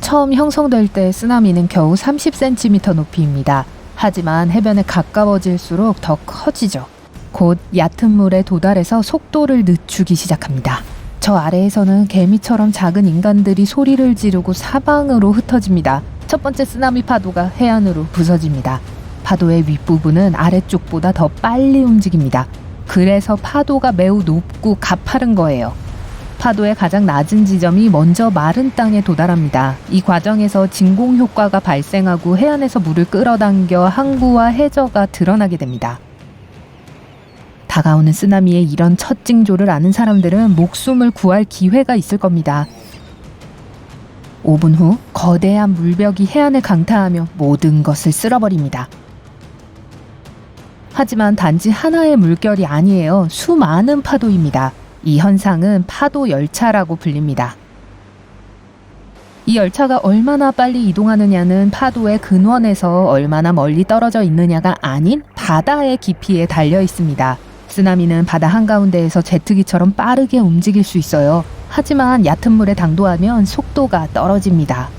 처음 형성될 때 쓰나미는 겨우 30cm 높이입니다. 하지만 해변에 가까워질수록 더 커지죠. 곧 얕은 물에 도달해서 속도를 늦추기 시작합니다. 저 아래에서는 개미처럼 작은 인간들이 소리를 지르고 사방으로 흩어집니다. 첫 번째 쓰나미 파도가 해안으로 부서집니다. 파도의 윗부분은 아래쪽보다 더 빨리 움직입니다. 그래서 파도가 매우 높고 가파른 거예요. 파도의 가장 낮은 지점이 먼저 마른 땅에 도달합니다. 이 과정에서 진공 효과가 발생하고 해안에서 물을 끌어당겨 항구와 해저가 드러나게 됩니다. 다가오는 쓰나미의 이런 첫 징조를 아는 사람들은 목숨을 구할 기회가 있을 겁니다. 5분 후 거대한 물벽이 해안을 강타하며 모든 것을 쓸어버립니다. 하지만 단지 하나의 물결이 아니에요. 수많은 파도입니다. 이 현상은 파도 열차라고 불립니다. 이 열차가 얼마나 빨리 이동하느냐는 파도의 근원에서 얼마나 멀리 떨어져 있느냐가 아닌 바다의 깊이에 달려 있습니다. 쓰나미는 바다 한가운데에서 제트기처럼 빠르게 움직일 수 있어요. 하지만 얕은 물에 당도하면 속도가 떨어집니다.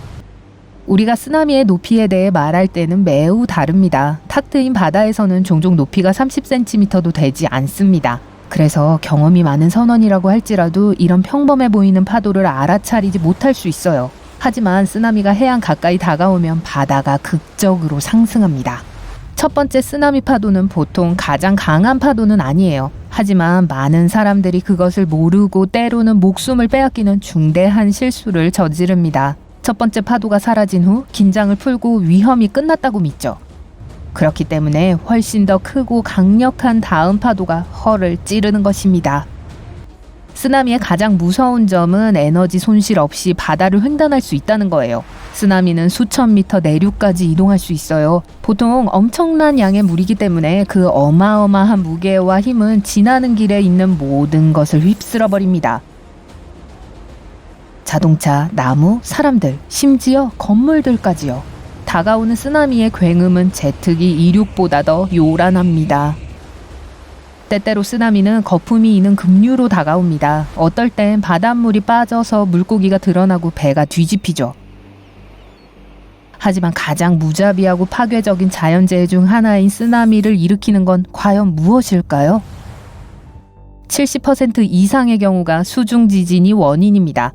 우리가 쓰나미의 높이에 대해 말할 때는 매우 다릅니다. 탁 트인 바다에서는 종종 높이가 30cm도 되지 않습니다. 그래서 경험이 많은 선원이라고 할지라도 이런 평범해 보이는 파도를 알아차리지 못할 수 있어요. 하지만 쓰나미가 해안 가까이 다가오면 바다가 극적으로 상승합니다. 첫 번째 쓰나미 파도는 보통 가장 강한 파도는 아니에요. 하지만 많은 사람들이 그것을 모르고 때로는 목숨을 빼앗기는 중대한 실수를 저지릅니다. 첫 번째 파도가 사라진 후 긴장을 풀고 위험이 끝났다고 믿죠. 그렇기 때문에 훨씬 더 크고 강력한 다음 파도가 허를 찌르는 것입니다. 쓰나미의 가장 무서운 점은 에너지 손실 없이 바다를 횡단할 수 있다는 거예요. 쓰나미는 수천 미터 내륙까지 이동할 수 있어요. 보통 엄청난 양의 물이기 때문에 그 어마어마한 무게와 힘은 지나는 길에 있는 모든 것을 휩쓸어버립니다. 자동차, 나무, 사람들, 심지어 건물들까지요. 다가오는 쓰나미의 굉음은 제트기 이륙보다 더 요란합니다. 때때로 쓰나미는 거품이 있는 급류로 다가옵니다. 어떨 땐 바닷물이 빠져서 물고기가 드러나고 배가 뒤집히죠. 하지만 가장 무자비하고 파괴적인 자연재해 중 하나인 쓰나미를 일으키는 건 과연 무엇일까요? 70% 이상의 경우가 수중 지진이 원인입니다.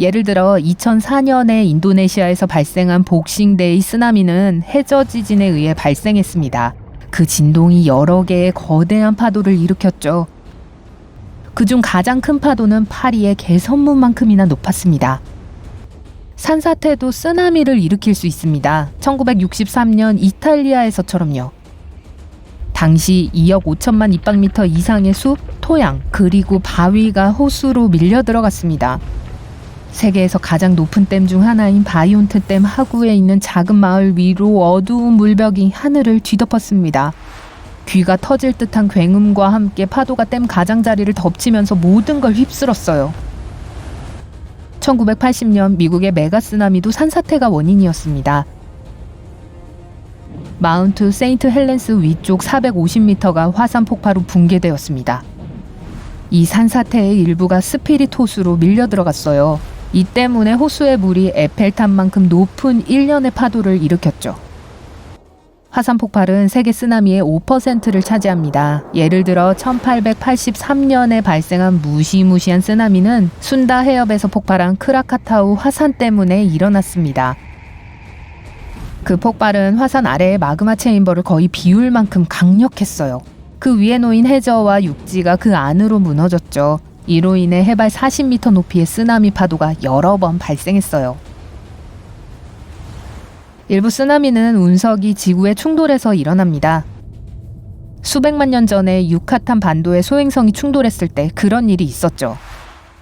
예를 들어 2004년에 인도네시아에서 발생한 복싱데이 쓰나미는 해저 지진에 의해 발생했습니다. 그 진동이 여러 개의 거대한 파도를 일으켰죠. 그중 가장 큰 파도는 파리의 개선문만큼이나 높았습니다. 산사태도 쓰나미를 일으킬 수 있습니다. 1963년 이탈리아에서처럼요. 당시 2억 5천만 입방미터 이상의 숲, 토양, 그리고 바위가 호수로 밀려 들어갔습니다. 세계에서 가장 높은 댐 중 하나인 바이온트 댐 하구에 있는 작은 마을 위로 어두운 물벽이 하늘을 뒤덮었습니다. 귀가 터질 듯한 굉음과 함께 파도가 댐 가장자리를 덮치면서 모든 걸 휩쓸었어요. 1980년 미국의 메가쓰나미도 산사태가 원인이었습니다. 마운트 세인트 헬렌스 위쪽 450m가 화산 폭발로 붕괴되었습니다. 이 산사태의 일부가 스피릿 호수로 밀려 들어갔어요. 이 때문에 호수의 물이 에펠탑만큼 높은 일련의 파도를 일으켰죠. 화산 폭발은 세계 쓰나미의 5%를 차지합니다. 예를 들어 1883년에 발생한 무시무시한 쓰나미는 순다 해협에서 폭발한 크라카타우 화산 때문에 일어났습니다. 그 폭발은 화산 아래의 마그마 체인버를 거의 비울 만큼 강력했어요. 그 위에 놓인 해저와 육지가 그 안으로 무너졌죠. 이로 인해 해발 40m 높이의 쓰나미 파도가 여러 번 발생했어요. 일부 쓰나미는 운석이 지구에 충돌해서 일어납니다. 수백만 년 전에 유카탄 반도의 소행성이 충돌했을 때 그런 일이 있었죠.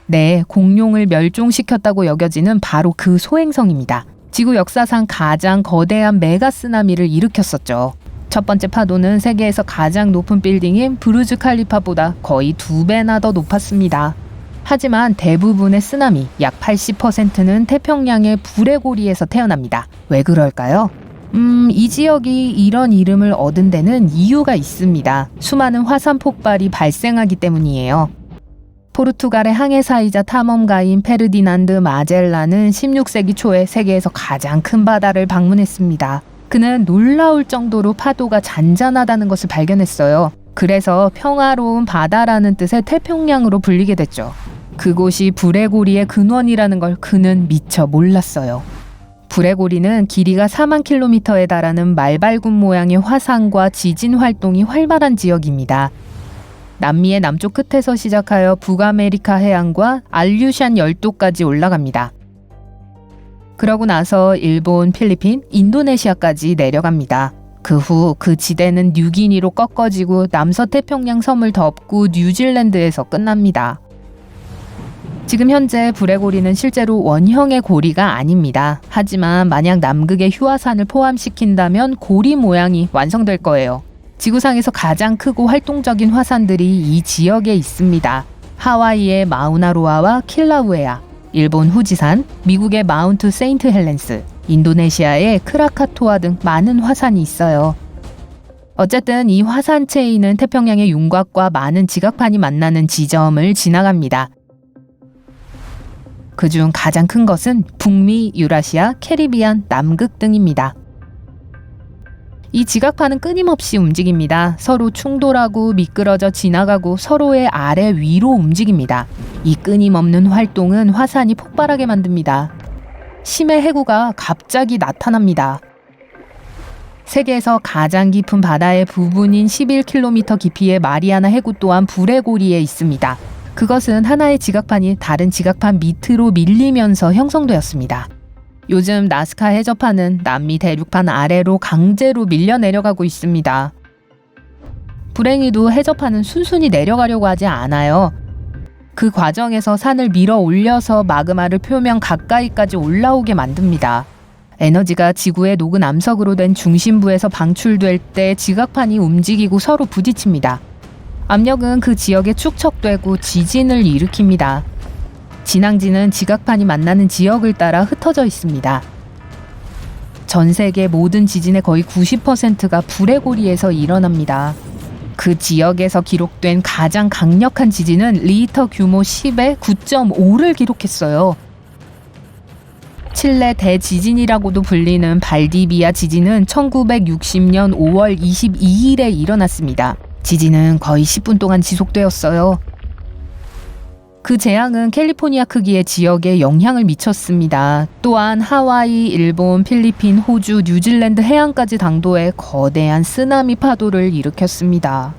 네, 공룡을 멸종시켰다고 여겨지는 바로 그 소행성입니다. 지구 역사상 가장 거대한 메가 쓰나미를 일으켰었죠. 첫 번째 파도는 세계에서 가장 높은 빌딩인 부르즈 칼리파보다 거의 2배나 더 높았습니다. 하지만 대부분의 쓰나미, 약 80%는 태평양의 불의 고리에서 태어납니다. 왜 그럴까요? 이 지역이 이런 이름을 얻은 데는 이유가 있습니다. 수많은 화산 폭발이 발생하기 때문이에요. 포르투갈의 항해사이자 탐험가인 페르디난드 마젤란은 16세기 초에 세계에서 가장 큰 바다를 방문했습니다. 그는 놀라울 정도로 파도가 잔잔하다는 것을 발견했어요. 그래서 평화로운 바다라는 뜻의 태평양으로 불리게 됐죠. 그곳이 불의 고리의 근원이라는 걸 그는 미처 몰랐어요. 불의 고리는 길이가 4만 킬로미터에 달하는 말발굽 모양의 화산과 지진 활동이 활발한 지역입니다. 남미의 남쪽 끝에서 시작하여 북아메리카 해안과 알류샨 열도까지 올라갑니다. 그러고 나서 일본, 필리핀, 인도네시아까지 내려갑니다. 그 후 그 지대는 뉴기니로 꺾어지고 남서태평양 섬을 덮고 뉴질랜드에서 끝납니다. 지금 현재 불의 고리는 실제로 원형의 고리가 아닙니다. 하지만 만약 남극의 휴화산을 포함시킨다면 고리 모양이 완성될 거예요. 지구상에서 가장 크고 활동적인 화산들이 이 지역에 있습니다. 하와이의 마우나로아와 킬라우에아, 일본 후지산, 미국의 마운트 세인트 헬렌스, 인도네시아의 크라카토아 등 많은 화산이 있어요. 어쨌든 이 화산 체인은 태평양의 윤곽과 많은 지각판이 만나는 지점을 지나갑니다. 그중 가장 큰 것은 북미, 유라시아, 캐리비안, 남극 등입니다. 이 지각판은 끊임없이 움직입니다. 서로 충돌하고 미끄러져 지나가고 서로의 아래 위로 움직입니다. 이 끊임없는 활동은 화산이 폭발하게 만듭니다. 심해 해구가 갑자기 나타납니다. 세계에서 가장 깊은 바다의 부분인 11km 깊이의 마리아나 해구 또한 불의 고리에 있습니다. 그것은 하나의 지각판이 다른 지각판 밑으로 밀리면서 형성되었습니다. 요즘 나스카 해저판은 남미 대륙판 아래로 강제로 밀려 내려가고 있습니다. 불행히도 해저판은 순순히 내려가려고 하지 않아요. 그 과정에서 산을 밀어 올려서 마그마를 표면 가까이까지 올라오게 만듭니다. 에너지가 지구의 녹은 암석으로 된 중심부에서 방출될 때 지각판이 움직이고 서로 부딪힙니다. 압력은 그 지역에 축적되고 지진을 일으킵니다. 진앙지는 지각판이 만나는 지역을 따라 흩어져 있습니다. 전 세계 모든 지진의 거의 90%가 불의 고리에서 일어납니다. 그 지역에서 기록된 가장 강력한 지진은 리히터 규모 10의 9.5를 기록했어요. 칠레 대지진이라고도 불리는 발디비아 지진은 1960년 5월 22일에 일어났습니다. 지진은 거의 10분 동안 지속되었어요. 그 재앙은 캘리포니아 크기의 지역에 영향을 미쳤습니다. 또한 하와이, 일본, 필리핀, 호주, 뉴질랜드 해안까지 당도해 거대한 쓰나미 파도를 일으켰습니다.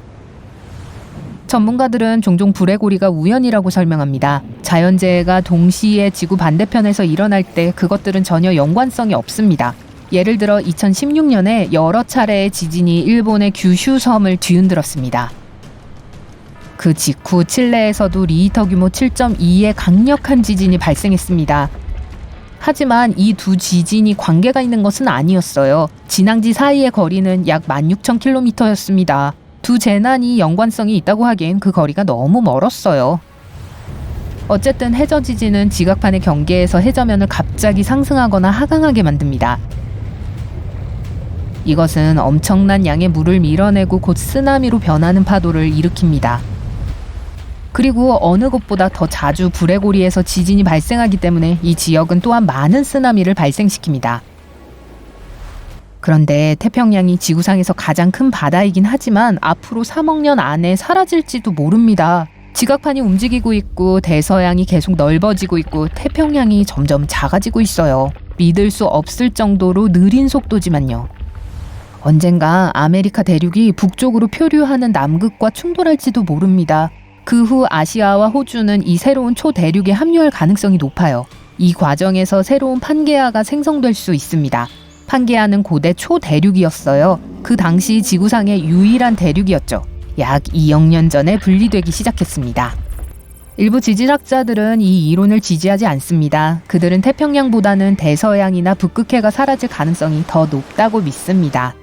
전문가들은 종종 불의 고리가 우연이라고 설명합니다. 자연재해가 동시에 지구 반대편에서 일어날 때 그것들은 전혀 연관성이 없습니다. 예를 들어 2016년에 여러 차례의 지진이 일본의 규슈 섬을 뒤흔들었습니다. 그 직후 칠레에서도 리히터 규모 7.2의 강력한 지진이 발생했습니다. 하지만 이 두 지진이 관계가 있는 것은 아니었어요. 진앙지 사이의 거리는 약 16,000km였습니다. 두 재난이 연관성이 있다고 하기엔 그 거리가 너무 멀었어요. 어쨌든 해저 지진은 지각판의 경계에서 해저면을 갑자기 상승하거나 하강하게 만듭니다. 이것은 엄청난 양의 물을 밀어내고 곧 쓰나미로 변하는 파도를 일으킵니다. 그리고 어느 곳보다 더 자주 불의 고리에서 지진이 발생하기 때문에 이 지역은 또한 많은 쓰나미를 발생시킵니다. 그런데 태평양이 지구상에서 가장 큰 바다이긴 하지만 앞으로 3억 년 안에 사라질지도 모릅니다. 지각판이 움직이고 있고 대서양이 계속 넓어지고 있고 태평양이 점점 작아지고 있어요. 믿을 수 없을 정도로 느린 속도지만요. 언젠가 아메리카 대륙이 북쪽으로 표류하는 남극과 충돌할지도 모릅니다. 그 후 아시아와 호주는 이 새로운 초대륙에 합류할 가능성이 높아요. 이 과정에서 새로운 판게아가 생성될 수 있습니다. 판게아는 고대 초대륙이었어요. 그 당시 지구상의 유일한 대륙이었죠. 약 2억 년 전에 분리되기 시작했습니다. 일부 지질학자들은 이 이론을 지지하지 않습니다. 그들은 태평양보다는 대서양이나 북극해가 사라질 가능성이 더 높다고 믿습니다.